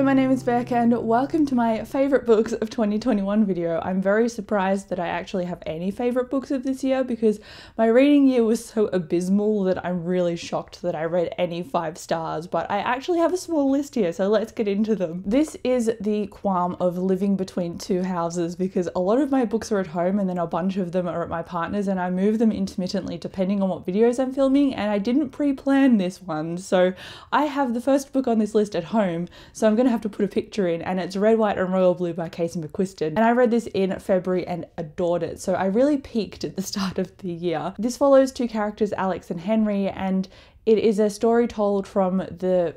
Hello, my name is Beck and welcome to my favourite books of 2021 video. I'm very surprised that I actually have any favourite books of this year because my reading year was so abysmal that I'm really shocked that I read any 5 stars, but I actually have a small list here, so let's get into them. This is the qualm of living between two houses because a lot of my books are at home and then a bunch of them are at my partner's, and I move them intermittently depending on what videos I'm filming, and I didn't pre-plan this one. So I have the first book on this list at home, so I'm going to have to put a picture in, and it's Red, White and Royal Blue by Casey McQuiston. And I read this in February and adored it, so I really peaked at the start of the year. This follows two characters, Alex and Henry, and it is a story told from the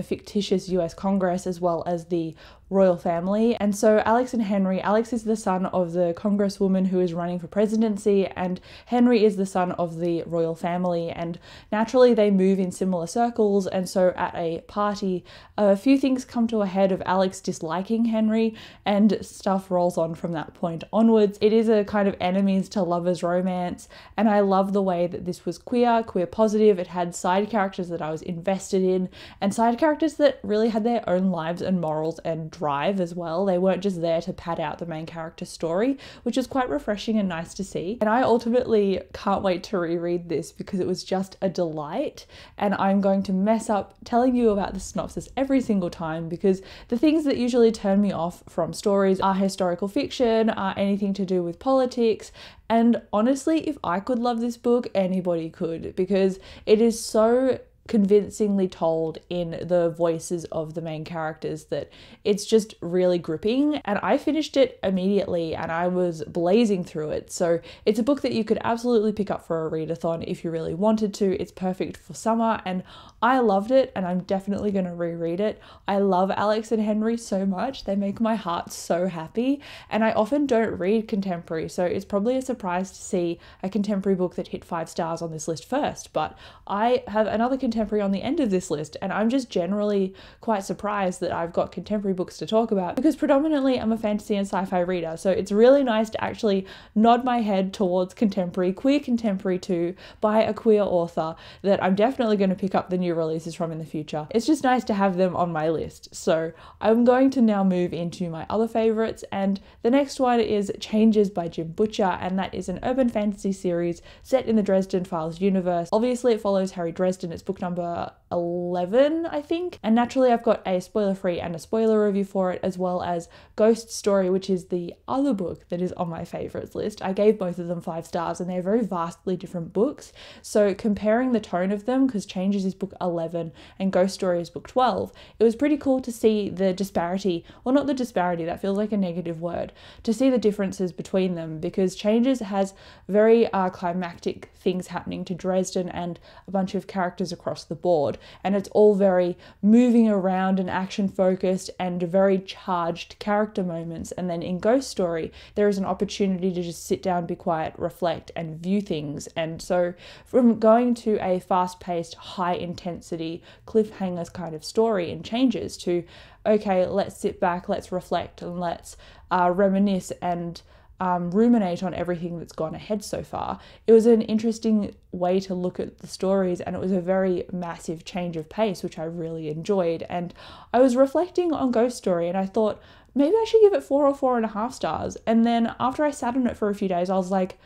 fictitious US Congress as well as the royal family. And so Alex and Henry, Alex is the son of the congresswoman who is running for presidency, and Henry is the son of the royal family, and naturally they move in similar circles. And so at a party, a few things come to a head of Alex disliking Henry, and stuff rolls on from that point onwards. It is a kind of enemies to lovers romance, and I love the way that this was queer positive. It had side characters that I was invested in, and side characters that really had their own lives and morals and drive as well. They weren't just there to pad out the main character's story, which is quite refreshing and nice to see. And I ultimately can't wait to reread this because it was just a delight, and I'm going to mess up telling you about the synopsis every single time because the things that usually turn me off from stories are historical fiction, are anything to do with politics. And honestly, if I could love this book, anybody could, because it is so convincingly told in the voices of the main characters that it's just really gripping. And I finished it immediately and I was blazing through it. So it's a book that you could absolutely pick up for a readathon if you really wanted to. It's perfect for summer and I loved it, and I'm definitely going to reread it. I love Alex and Henry so much. They make my heart so happy, and I often don't read contemporary, so it's probably a surprise to see a contemporary book that hit 5 stars on this list first. But I have another contemporary on the end of this list, and I'm just generally quite surprised that I've got contemporary books to talk about because predominantly I'm a fantasy and sci-fi reader, so it's really nice to actually nod my head towards contemporary, queer contemporary too, by a queer author that I'm definitely going to pick up the new releases from in the future. It's just nice to have them on my list. So I'm going to now move into my other favorites, and the next one is Changes by Jim Butcher, and that is an urban fantasy series set in the Dresden Files universe. Obviously it follows Harry Dresden. It's book number 11, I think, and naturally I've got a spoiler-free and a spoiler review for it, as well as Ghost Story, which is the other book that is on my favorites list. I gave both of them 5 stars, and they're very vastly different books, so comparing the tone of them, because Changes is book 11 and Ghost Story is book 12, it was pretty cool to see the disparity, well, not the disparity, that feels like a negative word, to see the differences between them, because Changes has very climactic things happening to Dresden and a bunch of characters across the board, and it's all very moving around and action focused and very charged character moments. And then in Ghost Story there is an opportunity to just sit down, be quiet, reflect and view things. And so from going to a fast-paced, high intensity cliffhangers kind of story in Changes to, okay, let's sit back, let's reflect and let's reminisce and ruminate on everything that's gone ahead so far. It was an interesting way to look at the stories, and it was a very massive change of pace, which I really enjoyed. And I was reflecting on Ghost Story and I thought maybe I should give it 4 or 4.5 stars. And then after I sat on it for a few days, I was like,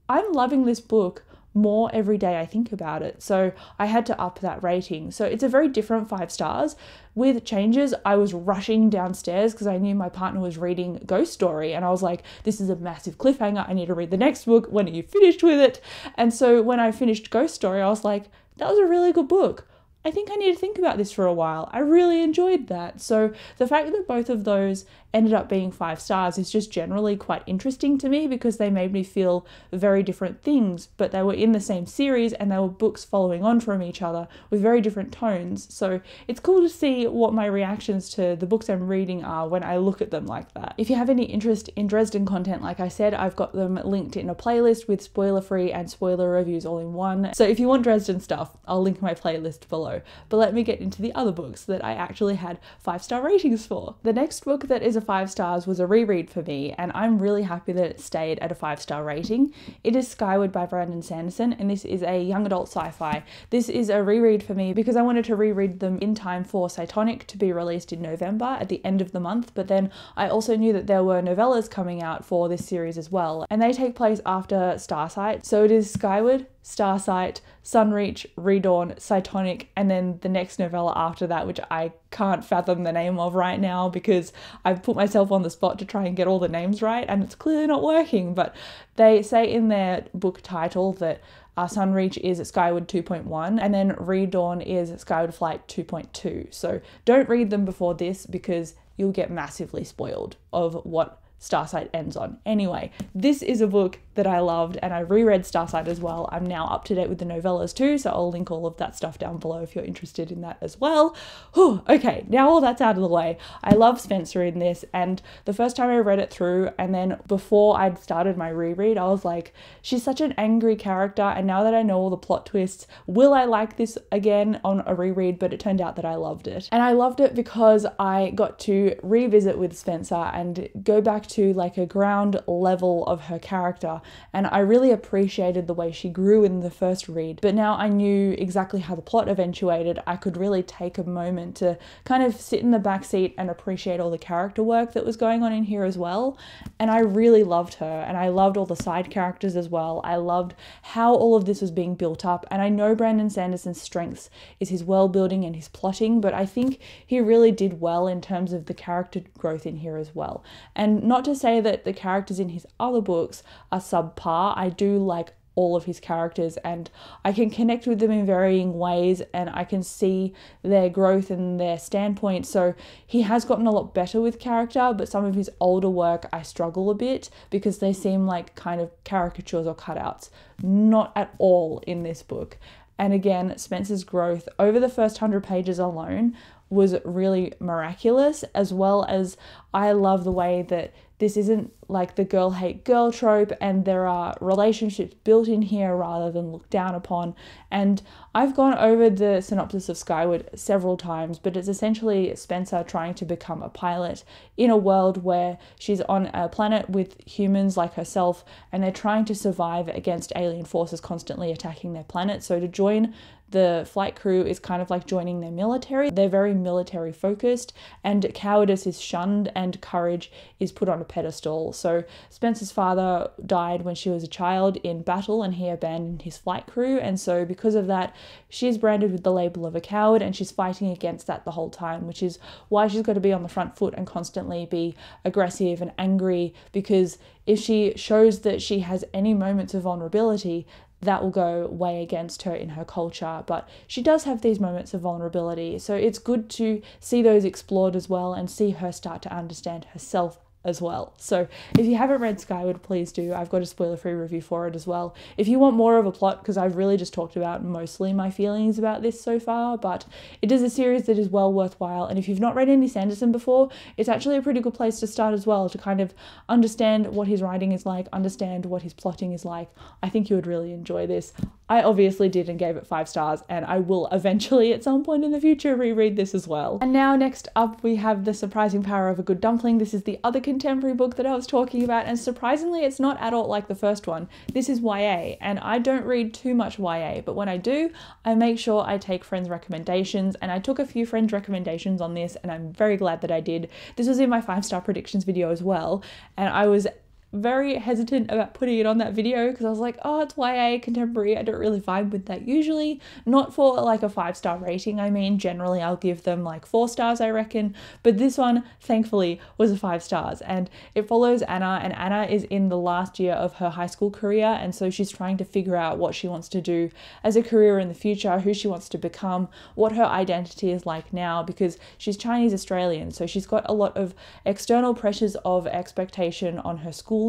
I'm loving this book more every day I think about it, so I had to up that rating. So it's a very different 5 stars. With Changes, I was rushing downstairs because I knew my partner was reading Ghost Story, and I was like, this is a massive cliffhanger, I need to read the next book, when are you finished with it? And so when I finished Ghost Story, I was like, that was a really good book. I think I need to think about this for a while. I really enjoyed that. So the fact that both of those ended up being 5 stars is just generally quite interesting to me because they made me feel very different things, but they were in the same series and they were books following on from each other with very different tones. So it's cool to see what my reactions to the books I'm reading are when I look at them like that. If you have any interest in Dresden content, like I said, I've got them linked in a playlist with spoiler-free and spoiler reviews all in one. So if you want Dresden stuff, I'll link my playlist below. video. But let me get into the other books that I actually had 5-star ratings for. The next book that is a 5 stars was a reread for me, and I'm really happy that it stayed at a 5-star rating. It is Skyward by Brandon Sanderson, and this is a young adult sci-fi. This is a reread for me because I wanted to reread them in time for Cytonic to be released in November at the end of the month, but then I also knew that there were novellas coming out for this series as well, and they take place after Starsight. So it is Skyward, Starsight, Sunreach, Redawn, Cytonic, and then the next novella after that, which I can't fathom the name of right now because I've put myself on the spot to try and get all the names right, and it's clearly not working. But they say in their book title that Sunreach is Skyward 2.1, and then Redawn is Skyward Flight 2.2. So don't read them before this because you'll get massively spoiled of what Starsight ends on. Anyway, this is a book that I loved, and I reread Starsight as well. I'm now up to date with the novellas too, so I'll link all of that stuff down below if you're interested in that as well. Whew, okay, now all that's out of the way. I love Spencer in this, and the first time I read it through, and then before I'd started my reread, I was like, she's such an angry character, and now that I know all the plot twists, will I like this again on a reread? But it turned out that I loved it. And I loved it because I got to revisit with Spencer and go back to like a ground level of her character, and I really appreciated the way she grew in the first read. But now I knew exactly how the plot eventuated, I could really take a moment to kind of sit in the back seat and appreciate all the character work that was going on in here as well. And I really loved her, and I loved all the side characters as well. I loved how all of this was being built up, and I know Brandon Sanderson's strengths is his world building and his plotting, but I think he really did well in terms of the character growth in here as well. And not to say that the characters in his other books are subpar. I do like all of his characters, and I can connect with them in varying ways, and I can see their growth and their standpoint. So he has gotten a lot better with character, but some of his older work I struggle a bit because they seem like kind of caricatures or cutouts. Not at all in this book. And again, Spencer's growth over the first 100 pages alone was really miraculous, as well as I love the way that this isn't like the girl hate girl trope, and there are relationships built in here rather than looked down upon. And I've gone over the synopsis of Skyward several times, but it's essentially Spencer trying to become a pilot in a world where she's on a planet with humans like herself, and they're trying to survive against alien forces constantly attacking their planet. So to join the flight crew is kind of like joining their military. They're very military focused, and cowardice is shunned and courage is put on a pedestal. So Spencer's father died when she was a child in battle, and he abandoned his flight crew, and so because of that she's branded with the label of a coward, and she's fighting against that the whole time, which is why she's got to be on the front foot and constantly be aggressive and angry, because if she shows that she has any moments of vulnerability, that will go way against her in her culture. But she does have these moments of vulnerability, so it's good to see those explored as well and see her start to understand herself as well. So if you haven't read Skyward, please do. I've got a spoiler-free review for it as well. If you want more of a plot, because I've really just talked about mostly my feelings about this so far, but it is a series that is well worthwhile, and if you've not read any Sanderson before, it's actually a pretty good place to start as well, to kind of understand what his writing is like, understand what his plotting is like. I think you would really enjoy this. I obviously did and gave it 5 stars, and I will eventually at some point in the future reread this as well. And now next up we have The Surprising Power of a Good Dumpling. This is the other contemporary book that I was talking about, and surprisingly it's not adult like the first one. This is YA, and I don't read too much YA, but when I do, I make sure I take friends' recommendations, and I took a few friends' recommendations on this, and I'm very glad that I did. This was in my 5-star predictions video as well, and I was very hesitant about putting it on that video because I was like, oh, it's YA contemporary, I don't really vibe with that usually. Not for like a 5-star rating, I mean, generally I'll give them like 4 stars, I reckon, but this one thankfully was a 5 stars, and it follows Anna, and Anna is in the last year of her high school career, and so she's trying to figure out what she wants to do as a career in the future, who she wants to become, what her identity is like now, because she's Chinese Australian, so she's got a lot of external pressures of expectation on her school,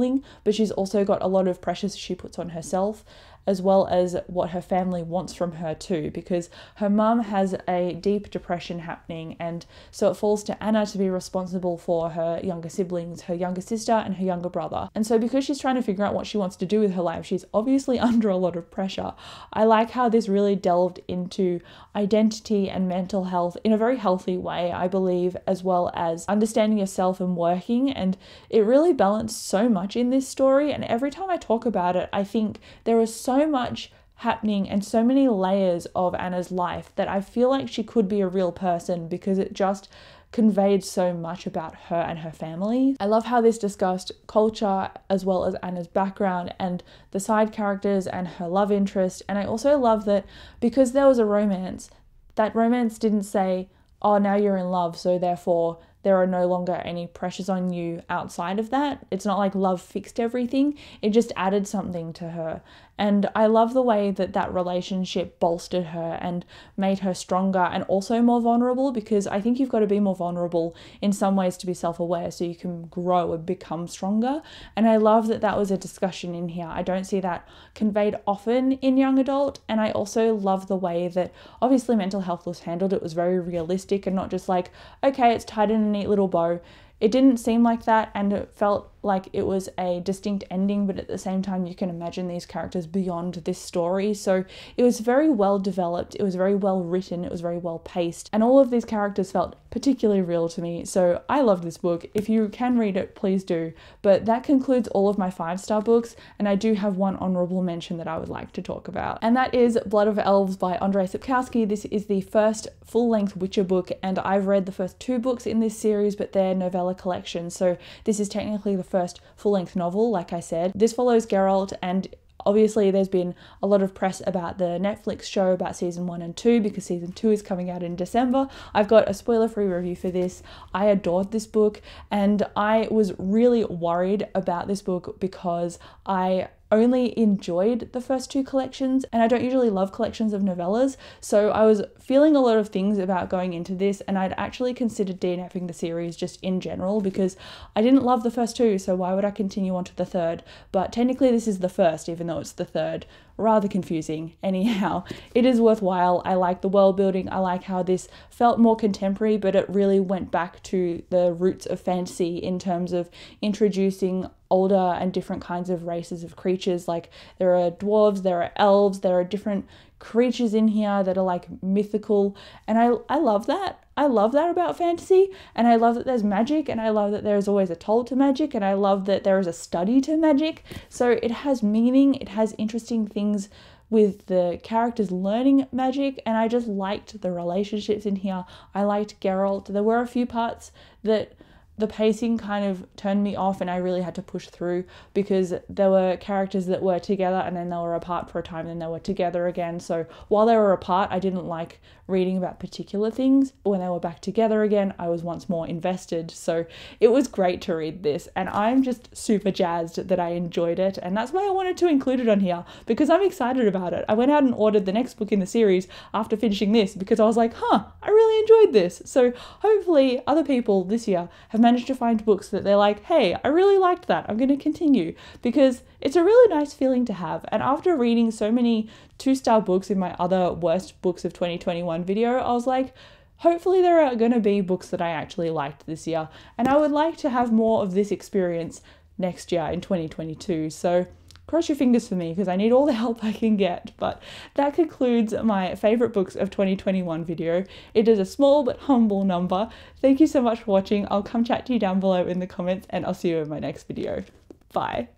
but she's also got a lot of pressures she puts on herself as well as what her family wants from her too, because her mum has a deep depression happening, and so it falls to Anna to be responsible for her younger siblings, her younger sister and her younger brother. And so because she's trying to figure out what she wants to do with her life, she's obviously under a lot of pressure. I like how this really delved into identity and mental health in a very healthy way, I believe, as well as understanding yourself and working, and it really balanced so much in this story. And every time I talk about it, I think there is so much happening and so many layers of Anna's life that I feel like she could be a real person, because it just conveyed so much about her and her family. I love how this discussed culture as well as Anna's background and the side characters and her love interest. And I also love that because there was a romance, that romance didn't say, oh, now you're in love, so therefore there are no longer any pressures on you outside of that. It's not like love fixed everything. It just added something to her. And I love the way that that relationship bolstered her and made her stronger and also more vulnerable, because I think you've got to be more vulnerable in some ways to be self-aware so you can grow and become stronger. And I love that that was a discussion in here. I don't see that conveyed often in young adult. And I also love the way that obviously mental health was handled. It was very realistic and not just like, okay, it's tied in a neat little bow. It didn't seem like that, and it felt like it was a distinct ending, but at the same time you can imagine these characters beyond this story. So it was very well developed, it was very well written, it was very well paced, and all of these characters felt particularly real to me. So I love this book. If you can read it, please do. But that concludes all of my 5-star books, and I do have one honorable mention that I would like to talk about, and that is Blood of Elves by Andrzej Sapkowski. This is the first full-length Witcher book, and I've read the first 2 books in this series, but they're novella collection, so this is technically the first full-length novel, like I said. This follows Geralt, and obviously there's been a lot of press about the Netflix show about season 1 and 2 because season 2 is coming out in December. I've got a spoiler-free review for this. I adored this book, and I was really worried about this book because I only enjoyed the first 2 collections, and I don't usually love collections of novellas, so I was feeling a lot of things about going into this, and I'd actually considered DNFing the series just in general because I didn't love the first 2, so why would I continue on to the 3rd? But technically this is the first, even though it's the 3rd. Rather confusing. Anyhow, it is worthwhile. I like the world building. I like how this felt more contemporary, but it really went back to the roots of fantasy in terms of introducing older and different kinds of races of creatures. Like there are dwarves, there are elves, there are different creatures in here that are like mythical, and I love that. I love that about fantasy, and I love that there's magic, and I love that there's always a toll to magic, and I love that there is a study to magic. So it has meaning, it has interesting things with the characters learning magic, and I just liked the relationships in here. I liked Geralt. There were a few parts that the pacing kind of turned me off, and I really had to push through because there were characters that were together and then they were apart for a time, and then they were together again. So while they were apart, I didn't like reading about particular things. When they were back together again, I was once more invested. So it was great to read this, and I'm just super jazzed that I enjoyed it, and that's why I wanted to include it on here, because I'm excited about it. I went out and ordered the next book in the series after finishing this because I was like, I really enjoyed this. So hopefully other people this year have managed to find books that they're like, hey, I really liked that, I'm going to continue, because it's a really nice feeling to have. And after reading so many 2-star books in my other worst books of 2021 video, I was like, hopefully there are going to be books that I actually liked this year, and I would like to have more of this experience next year in 2022. So cross your fingers for me because I need all the help I can get. But that concludes my favorite books of 2021 video. It is a small but humble number. Thank you so much for watching. I'll come chat to you down below in the comments, and I'll see you in my next video. Bye.